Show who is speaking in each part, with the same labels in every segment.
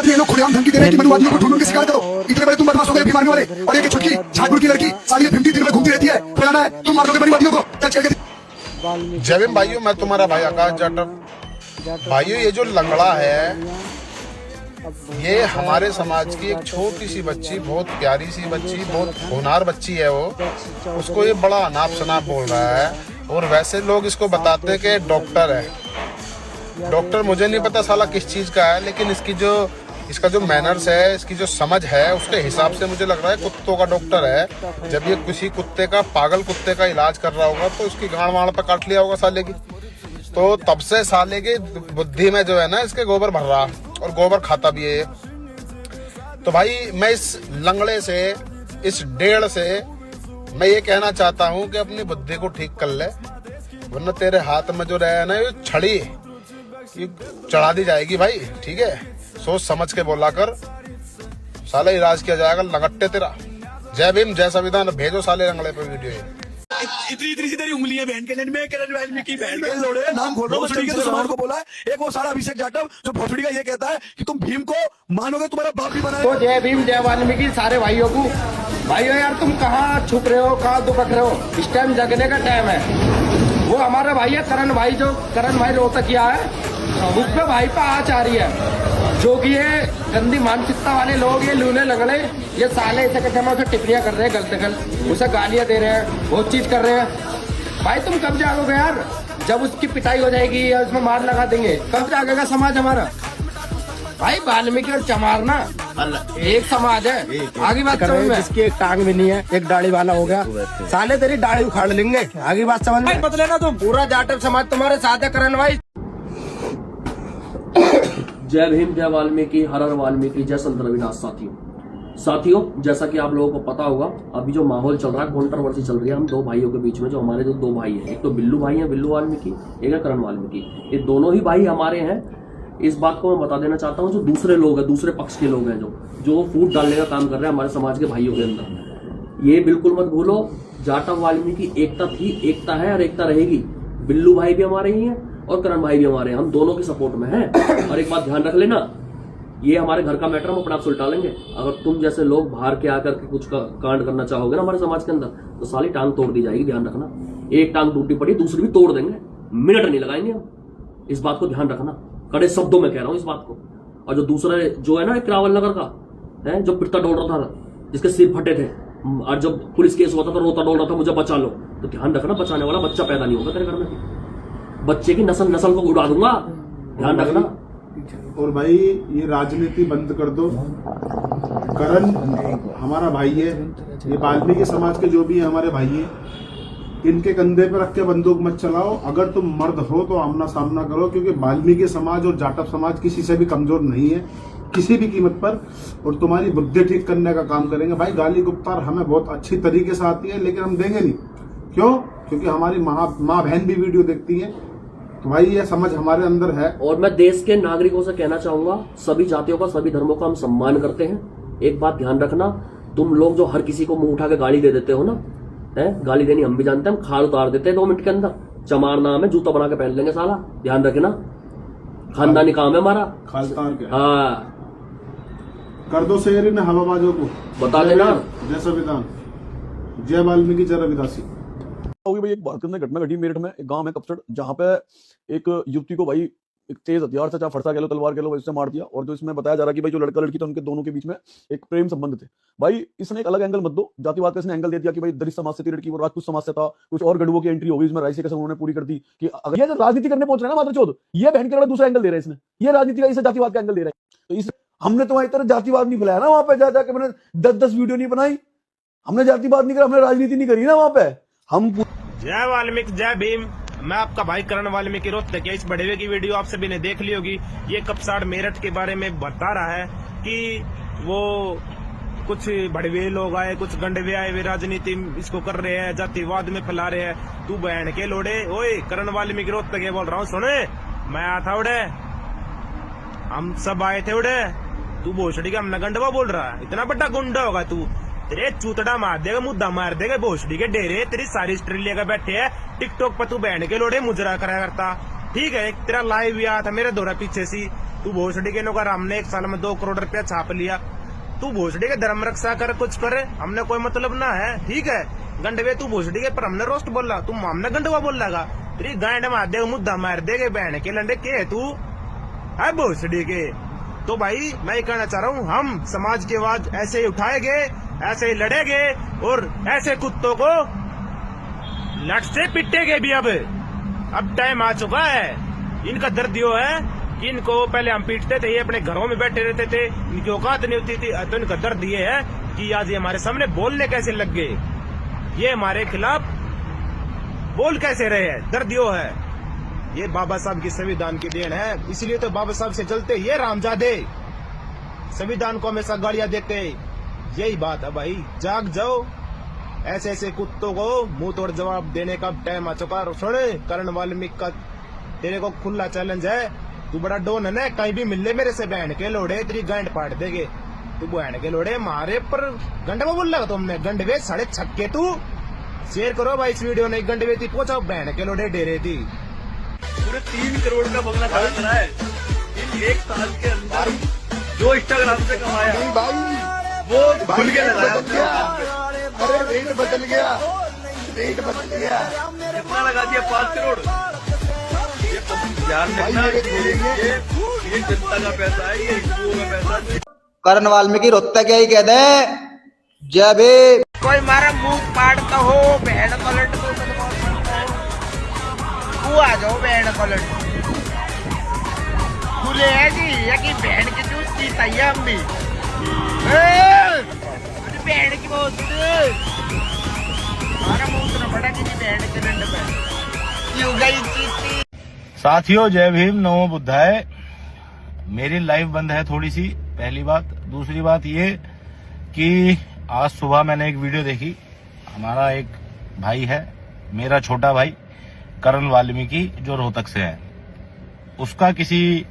Speaker 1: मनुवादी लोग खुलेआम धमकी दे रहे हैं कि मनुवादियों को ढूंढ के शिकार करो। इतने बड़े तुम बदमाश हो गए भी मारने वाले। और एक छुटकी झाजपुर की लड़की साली 50 दिन में घूमती रहती है, फैलाना है तुम मार दोगे मनुवादियों को। चल चल के
Speaker 2: जय भीम भाइयों, मैं तुम्हारा भाई आकाश जाटव। भाइयों, ये जो लंगड़ा है ये हमारे समाज की एक छोटी सी बच्ची, बहुत प्यारी सी बच्ची, बहुत होनहार बच्ची है वो, उसको ये बड़ा अनाप शनाप बोल रहा है। और वैसे लोग इसको बताते हैं कि डॉक्टर है। डॉक्टर मुझे नहीं पता साला किस चीज का है, लेकिन इसका जो मैनर्स है, इसकी जो समझ है, उसके हिसाब से मुझे लग रहा है कुत्तों का डॉक्टर है। जब ये किसी कुत्ते का, पागल कुत्ते का इलाज कर रहा होगा तो इसकी गांड वाड़ पे काट लिया होगा साले की। तो तब से साले की बुद्धि में जो है ना, इसके गोबर भर रहा और गोबर खाता भी है। तो भाई मैं इस लंगड़े से, इस डेढ़ से मैं ये कहना चाहता हूँ कि अपनी बुद्धि को ठीक कर ले, वरना तेरे हाथ में जो रहे ना ये छड़ी चढ़ा दी जाएगी भाई। ठीक है, सोच समझ के बोला कर, साले इलाज किया जाएगा लगट्टे तेरा। जय भीम, जय संविधान। भेजो साले लंगड़े पे वीडियो।
Speaker 1: इतनी सी तेरी उंगलियां बहन के में करण वाल्मीकि बहन के लोड़े नाम खोल भोसड़ी के सामान को बोला है। एक वो सारा अभिषेक जाटव जो भोसड़ी का ये कहता है कि तुम भीम को मानोगे, तुम्हारा बाप भी बनाए।
Speaker 3: तो जय भीम, जय वाल्मीकि सारे भाइयों को। भाइयों यार, तुम कहाँ छुप रहे हो, कहाँ दुपक रहे हो? इस टाइम जगने का टाइम है। वो हमारा भाई है करण भाई, जो करण भाई रोहतकिया है, उस पे भाई पे आँच आ रही है। जो कि ये गंदी मानसिकता वाले लोग, ये लूले लगड़े, ये साले ऐसे कहते हैं, उसे टिप्पणियां कर रहे हैं गलत गलत, उसे गालियां दे रहे हैं, बहुत चीज कर रहे हैं। भाई तुम कब जागोगे यार? जब उसकी पिटाई हो जाएगी या उसमें मार लगा देंगे, कब जागेगा समाज हमारा? भाई वाल्मीकि और चमार ना एक समाज है। आगे बात समझ में, जिसकी एक टांग भी नहीं है, एक दाढ़ी वाला हो गया, साले तेरी दाढ़ी उखाड़ लेंगे। आगे बात समझ में, बदले ना तुम। पूरा जाटव समाज तुम्हारे साथ है करण भाई।
Speaker 4: जय भीम, जय वाल्मीकि, हर हर वाल्मीकि, जय संत रविदास। साथियों, जैसा कि आप लोगों को पता होगा, अभी जो माहौल चल रहा है, कॉन्ट्रोवर्सी चल रही है हम दो भाइयों के बीच में। जो हमारे जो दो भाई हैं, एक तो बिल्लू भाई हैं, बिल्लू वाल्मीकि, एक है करण वाल्मीकि। ये दोनों ही भाई हमारे हैं। इस बात को मैं बता देना चाहता हूँ, जो दूसरे लोग हैं, दूसरे पक्ष के लोग हैं, जो फूट डालने का काम कर रहे हैं हमारे समाज के भाइयों के अंदर, ये बिल्कुल मत भूलो। जाटव वाल्मीकि एकता थी, एकता है और एकता रहेगी। बिल्लू भाई भी हमारे ही हैं और करण भाई भी हमारे हैं, हम दोनों के सपोर्ट में हैं। और एक बात ध्यान रख लेना, ये हमारे घर का मैटर, हम अपने आप सुलटा लेंगे। अगर तुम जैसे लोग बाहर के आकर के कुछ कांड करना चाहोगे ना हमारे समाज के अंदर, तो साली टांग तोड़ दी जाएगी। ध्यान रखना, एक टांग टूटी पड़ी, दूसरी भी तोड़ देंगे, मिनट नहीं लगाएंगे हम। इस बात को ध्यान रखना, कड़े शब्दों में कह रहा हूं इस बात को। और जो दूसरा जो है ना, रावल नगर का है, जो पिटता डोल रहा था, जिसके सिर फटे थे, और जब पुलिस केस हुआ था तो रोता डोल रहा था, मुझे बचा लो, तो ध्यान रखना, बचाने वाला बच्चा पैदा नहीं होगा तेरे घर में। बच्चे की नस्ल को उड़ा दूंगा, ध्यान रखना।
Speaker 5: और भाई ये राजनीति बंद कर दो। करण हमारा भाई है, ये वाल्मीकि समाज के जो भी है हमारे भाई हैं, इनके कंधे पे रख के बंदूक मत चलाओ। अगर तुम मर्द हो तो आमना सामना करो, क्योंकि वाल्मीकि समाज और जाटव समाज किसी से भी कमजोर नहीं है, किसी भी कीमत पर। और तुम्हारी बुद्धि ठीक करने का काम करेंगे। भाई गाली गुप्तार हमें बहुत अच्छी तरीके से आती है, लेकिन हम देंगे नहीं। क्यों? क्योंकि हमारी माँ बहन भी वीडियो देखती है, तो भाई ये समझ हमारे अंदर है।
Speaker 4: और मैं देश के नागरिकों से कहना चाहूंगा, सभी जातियों का, सभी धर्मों का हम सम्मान करते हैं। एक बात ध्यान रखना, तुम लोग जो हर किसी को मुंह उठा के गाली दे देते हो ना, है गाली देनी हम भी जानते हैं, हम खाल उतार देते हैं 2 मिनट के अंदर। चमार नाम है, जूता बना के पहन लेंगे साला, ध्यान रखना, खानदानी काम है हमारा।
Speaker 5: खाल उतार के
Speaker 4: हाँ,
Speaker 5: कर दो शेर इन हवाबाजों को,
Speaker 4: बता देना।
Speaker 5: जय संविधान, जय वाल्मीकि, जय रविदासी।
Speaker 6: भाई एक बात करने घटना घटी मेरठ में, एक गांव है कपसड़, जहां पे एक युवती को भाई एक तेज हथियार से, चाहे फरसा कह लो, तलवार कह लो, वैसे मार दिया। और जो इसमें बताया जा रहा है कि भाई जो लड़का लड़की था, उनके दोनों के बीच में एक प्रेम संबंध थे। भाई इसने एक अलग एंगल मत दो, जातिवाद का इसने एंगल दे दिया कि भाई दलित समाज से थी लड़की, वो राजपूत समाज से था, कुछ और गढ़वों की एंट्री होगी इसमें, राइसी कसम उन्होंने पूरी कर दी कि अगर ये राजनीति करने पहुंच रहे हैं ना माधव, ये बहन के लड़ा दूसरा एंगल दे रहे हैं इसने, ये राजनीति का, इसे जातिवाद का एंगल दे रहे हैं। तो इस हमने तुम्हारी तरह जातिवाद नहीं फैलाया ना वहां पे, जाके मैंने 10-10 वीडियो नहीं बनाई, हमने जातिवाद नहीं करा, हमने राजनीति नहीं करी ना वहां पे। हम
Speaker 7: जय वाल्मीकि, जय भीम। मैं आपका भाई करण वाल्मीकि रोहतकिया। इस बड़े की वीडियो आप सभी ने देख ली होगी। ये कपसाड़ मेरठ के बारे में बता रहा है कि वो कुछ भड़वे लोग आए, कुछ गंडवे आए, वे राजनीति इसको कर रहे हैं, जातिवाद में फैला रहे हैं। तू बहन के लोड़े, ओए करण वाल्मीकि रोहतकिया बोल रहा हूँ, सुने, मैं आया था उड़े, हम सब आए थे उड़े, तू भोसड़ी का हमने गंडवा बोल रहा है? इतना बड़ा गुंडा होगा तू, तेरे चूतड़ा मार देगा, मुद्दा मार देगा, भोसड़ी के डेरे तेरी सारी ऑस्ट्रेलिया का बैठे है टिकटॉक पर, तू बहन के लोड़े मुजरा करा करता। ठीक है, तेरा लाइव भी आया था मेरे दौरा पीछे सी, तू भोसड़ी के नौकर, हमने 1 साल में 2 करोड़ रुपया छाप लिया। तू भोसड़ी के धर्म रक्षा कर, कुछ करे, हमने कोई मतलब ना है। ठीक है गंडवे, तू भोसड़ी के पर हमने रोस्ट बोला, तुम हमने गंडवा बोल लगा। तेरी गांड मार दे, मुद्दा मार देगे बहन के लंडे के तू है भोसड़ी के। तो भाई मैं ये कहना चाह रहा हूँ, हम समाज की आवाज ऐसे ही उठाएंगे, ऐसे ही लड़ेंगे और ऐसे कुत्तों को लट से पिटेंगे भी। अब टाइम आ चुका है। इनका दर्द यो है कि इनको पहले हम पीटते थे, ये अपने घरों में बैठे रहते थे, इनकी औकात नहीं होती थी। तो इनका दर्द ये है कि आज ये हमारे सामने बोलने कैसे लग गए, ये हमारे खिलाफ बोल कैसे रहे हैं। दर्द यो है, ये बाबा साहब की संविधान की देन है। इसलिए तो बाबा साहब से चलते ये रामजादे संविधान को हमेशा गालियां देते। यही बात है भाई, जाग जाओ। ऐसे ऐसे कुत्तों को मुंह तोड़ जवाब देने का टाइम आ चुका। सुन करण वाल्मीकि का तेरे को खुला चैलेंज है, तू बड़ा डोन है, कहीं भी मिल ले मेरे से बहन के लोड़े, तेरी गांड पाट देंगे। तू बहन के लोड़े मारे पर गंडवा बोल लगा तुमने, गंडवे साढ़े छक्के। तू शेयर करो भाई इस वीडियो ने, गंडवे थी पहुंचाओ बहन के लोड़े डेरे थी।
Speaker 1: पूरे 3 करोड़ का बंगला खड़ा करा है इन 1 साल के अंदर। जो इंस्टाग्राम से कमाया वो भूल के लगाया।
Speaker 3: अरे रेट बदल गया, रेट बदल गया।
Speaker 1: कितना लगा दिया? 5 करोड़। ये ध्यान रखना, ये जनता का पैसा है, ये हिंदुओं का पैसा है।
Speaker 8: करण वाल्मीकि रोहतक यही कह दे, जय भीम।
Speaker 3: कोई मारा मुंह पाड़ता हो, बहन पलट तो तू आ जाओ बहन पलट। खुले है जी, ये की बहन की जूती सही है हम भी। बहन की बहुत हमारा मुंह तो बड़ा की बहन के डंड पे क्यों गई चीती।
Speaker 2: साथियों जय भीम, नमो बुद्धाय। मेरी लाइफ बंद है थोड़ी सी, पहली बात। दूसरी बात ये कि आज सुबह मैंने एक वीडियो देखी। हमारा एक भाई है, मेरा छोटा भाई करण वाल्मीकि, जो रोहतक से है, उसका किसी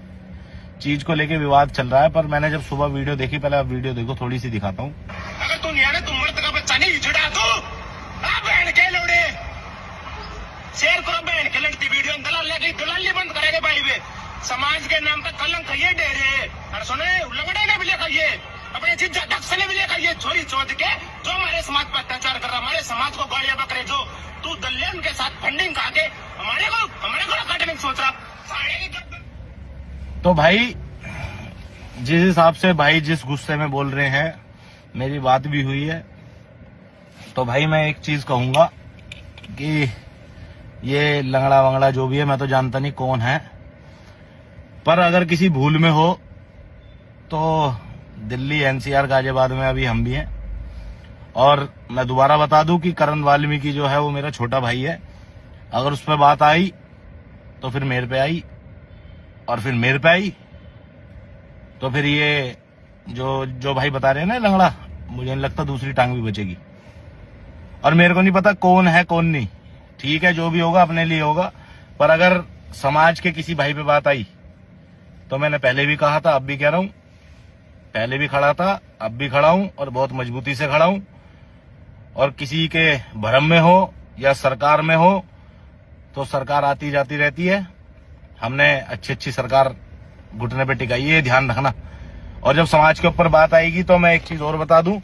Speaker 2: चीज को लेके विवाद चल रहा है। पर मैंने जब सुबह वीडियो देखी, पहले आप वीडियो देखो, थोड़ी सी दिखाता हूँ।
Speaker 3: अगर तू नहीं आने, तुम मर्द का बच्चा नहीं जुड़ा तू बहन के लोड़े। शेयर करो बहन के लड़ती वीडियो, दलाली बंद करेंगे भाई वे। समाज के नाम पे कलंक ये डेरे और सुने लगड़े ने भी लेकर ये अपने जिज्जा ढक्स ने भी लेकर ये छोरी चोद के जो हमारे समाज पर अत्याचार कर रहा, हमारे समाज को गालियां बकरे, जो तू दलियन के साथ फंडिंग खा के हमारे को काटने की सोच रहा।
Speaker 2: तो भाई जिस हिसाब से भाई जिस गुस्से में बोल रहे हैं, मेरी बात भी हुई है, तो भाई मैं एक चीज कहूंगा कि ये लंगड़ा वंगड़ा जो भी है, मैं तो जानता नहीं कौन है, पर अगर किसी भूल में हो तो दिल्ली एनसीआर गाजियाबाद में अभी हम भी हैं। और मैं दोबारा बता दूं कि करण वाल्मीकि जो है वो मेरा छोटा भाई है। अगर उस पर बात आई तो फिर मेरे पे आई, और फिर मेरे पे आई, तो फिर ये जो भाई बता रहे हैं ना लंगड़ा, मुझे नहीं लगता दूसरी टांग भी बचेगी। और मेरे को नहीं पता कौन है कौन नहीं, ठीक है जो भी होगा अपने लिए होगा। पर अगर समाज के किसी भाई पे बात आई तो मैंने पहले भी कहा था, अब भी कह रहा हूं, पहले भी खड़ा था, अब भी खड़ा हूं और बहुत मजबूती से खड़ा हूं। और किसी के भरम में हो या सरकार में हो तो सरकार आती जाती रहती है। हमने अच्छी सरकार घुटने पे टिकाई है, ध्यान रखना। और जब समाज के ऊपर बात आएगी तो मैं एक चीज और बता दूं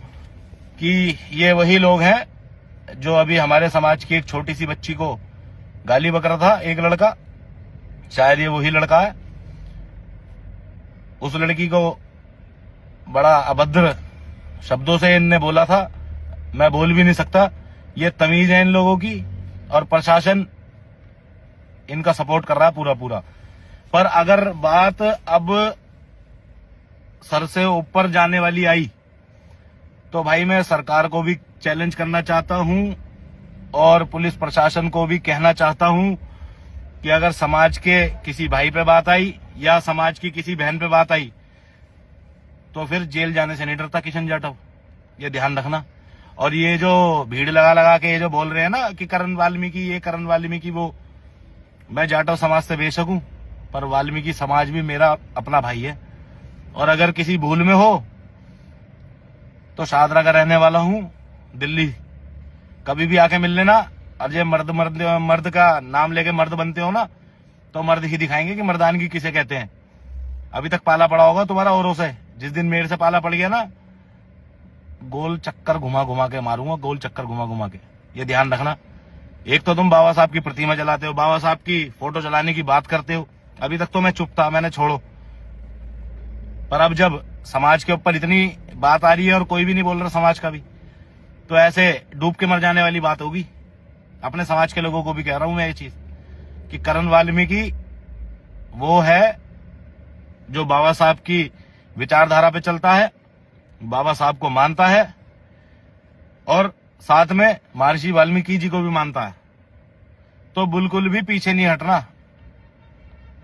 Speaker 2: कि ये वही लोग हैं जो अभी हमारे समाज की एक छोटी सी बच्ची को गाली बक रहा था एक लड़का, शायद ये वही लड़का है। उस लड़की को बड़ा अभद्र शब्दों से इनने बोला था, मैं बोल भी नहीं सकता। ये तमीज है इन लोगों की, और प्रशासन इनका सपोर्ट कर रहा है पूरा। पर अगर बात अब सर से ऊपर जाने वाली आई तो भाई मैं सरकार को भी चैलेंज करना चाहता हूं और पुलिस प्रशासन को भी कहना चाहता हूं कि अगर समाज के किसी भाई पे बात आई या समाज की किसी बहन पे बात आई तो फिर जेल जाने से नहीं डरता किशन जाटव, ये ध्यान रखना। और ये जो भीड़ लगा के ये जो बोल रहे हैं ना कि करण वाल्मीकि ये, करण वाल्मीकि वो, मैं जाटव समाज से बेशक हूं, पर वाल्मीकि समाज भी मेरा अपना भाई है। और अगर किसी भूल में हो तो शादरा का रहने वाला हूं, दिल्ली, कभी भी आके मिल लेना। और ये मर्द का नाम लेके मर्द बनते हो ना, तो मर्द ही दिखाएंगे कि मर्दानगी किसे कहते हैं।
Speaker 9: अभी तक पाला पड़ा होगा तुम्हारा औरों से। जिस दिन मेरे से पाला पड़ गया ना, गोल चक्कर घुमा घुमा के मारूंगा, गोल चक्कर घुमा घुमा के। ये ध्यान रखना। एक तो तुम बाबा साहब की प्रतिमा जलाते हो, बाबा साहब की फोटो जलाने की बात करते हो। अभी तक तो मैं चुप था, मैंने छोड़ो, पर अब जब समाज के ऊपर इतनी बात आ रही है और कोई भी नहीं बोल रहा समाज का भी, तो ऐसे डूब के मर जाने वाली बात होगी। अपने समाज के लोगों को भी कह रहा हूं मैं ये चीज कि करण वाल्मीकि वो है जो बाबा साहब की विचारधारा पे चलता है, बाबा साहब को मानता है और साथ में महर्षि वाल्मीकि जी को भी मानता है। तो बिल्कुल भी पीछे नहीं हटना।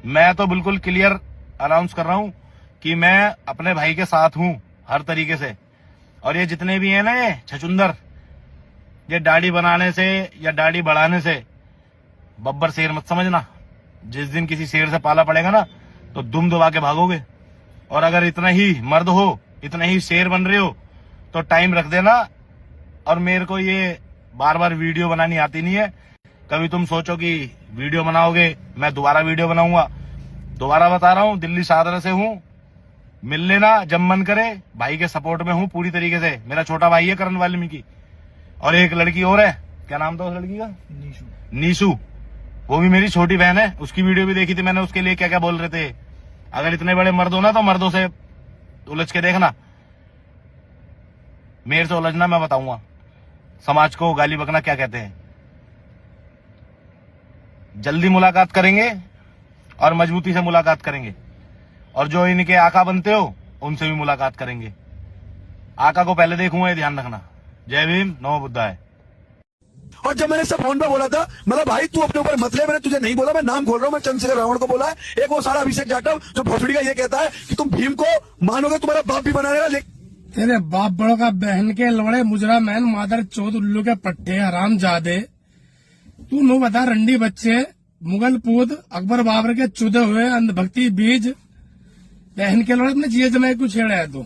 Speaker 9: मैं तो बिल्कुल क्लियर अनाउंस कर रहा हूं कि मैं अपने भाई के साथ हूं हर तरीके से। और ये जितने भी हैं ना, ये छछुंदर, ये दाढ़ी बनाने से या दाढ़ी बढ़ाने से बब्बर शेर मत समझना। जिस दिन किसी शेर से पाला पड़ेगा ना, तो दुम दबा के भागोगे। और अगर इतना ही मर्द हो, इतने ही शेर बन रहे हो, तो टाइम रख देना। और मेरे को ये बार बार वीडियो बनानी आती नहीं है। कभी तुम सोचो कि वीडियो बनाओगे, मैं दोबारा वीडियो बनाऊंगा। दोबारा बता रहा हूं, दिल्ली शाहदरा से हूं, मिल लेना जब मन करे। भाई के सपोर्ट में हूं पूरी तरीके से। मेरा छोटा भाई है करण वाल्मीकि, और एक लड़की और है, क्या नाम था उस लड़की का? नीशू। वो भी मेरी छोटी बहन है। उसकी वीडियो भी देखी थी मैंने, उसके लिए क्या क्या बोल रहे थे। अगर इतने बड़े मर्द हो ना, तो मर्दों से उलझ के देखना। मेरे से उलझना, मैं बताऊंगा समाज को गाली बकना क्या कहते हैं। जल्दी मुलाकात करेंगे और मजबूती से मुलाकात करेंगे। और जो इनके आका बनते हो, उनसे भी मुलाकात करेंगे। आका को पहले देखूंगा, ये ध्यान रखना। जय भीम, नमो बुद्धाय।
Speaker 1: और जब मैंने सब फोन पे बोला था, मतलब भाई तू अपने ऊपर मत ले, मैंने तुझे नहीं बोला, मैं नाम खोल रहा हूँ। मैं चंद्रशेखर रावण को बोला है। एक वो सारा अभिषेक जाटव जो भोसड़ी का ये कहता है कि तुम भीम को मानोगे, तुम्हारा बाप भी बना रहेगा।
Speaker 3: तेरे बाप बड़ों का बहन के लौड़े मुजरा मैन मादर चौथ उल्लू के पट्टे हराम जादे। तू नो बता रंडी बच्चे, मुगल पूत, अकबर बाबर के चुदे हुए अंधभक्ति बीज, बहन के लौड़े अपने जिये जमाए को छेड़ा है तू।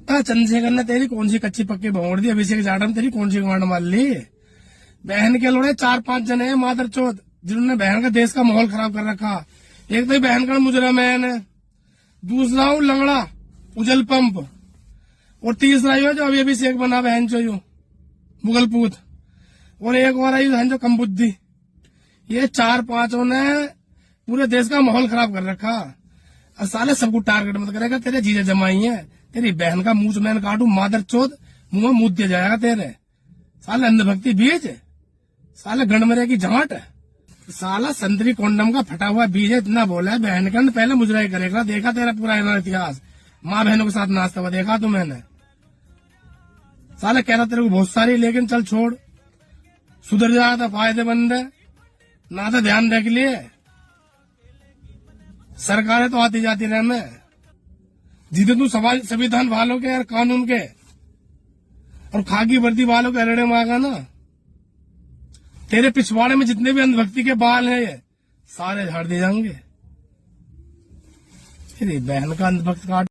Speaker 3: चंद्रशेखर ने तेरी कौन सी कच्ची पक्की भोंड़ दी, अभिषेक जाटव ने तेरी कौन सी गांड मार ली। बहन के लौड़े 4-5 जने हैं मादर चौथ, जिन्होंने बहन का देश का माहौल खराब कर रखा। एक तो बहन का मुजरा मैन है, दूसरा हूँ लंगड़ा उजल पंप, और तीसरा ही है जो अभी अभिषेक बना बहन चो यूं मुगल पूत, और एक और आई है जो कम बुद्धि। ये 4-5 ने पूरे देश का माहौल खराब कर रखा। और साले सबको टारगेट मत करेगा। तेरे जीजा जमाई है, तेरी बहन का मुंह मैन काटू मादर चौथ, मुंह में मुद्दे जाएगा तेरे। साले अंधभक्ति बीज, साले गणमरे की झांट, साला संतरी कोंडम का फटा हुआ बीज है। इतना बोला है बहन का पहले मुजराई करेगा। देखा तेरा पूरा इतिहास, माँ बहनों के साथ नाचता हुआ देखा तो मैंने। साले कह रहा तेरे को बहुत सारी, लेकिन चल छोड़, सुधर जाए तो फायदेमंद है, ना तो ध्यान रख लिए। सरकारें तो आती जाती रहे में, जितने तू संविधान वालों के और कानून के और खाकी वर्दी वालों के अरड़े मांगा ना, तेरे पिछवाड़े में जितने भी अंधभक्ति के बाल हैं ये सारे झाड़ दिए जाएंगे। तेरी बहन का अंधभक्त काट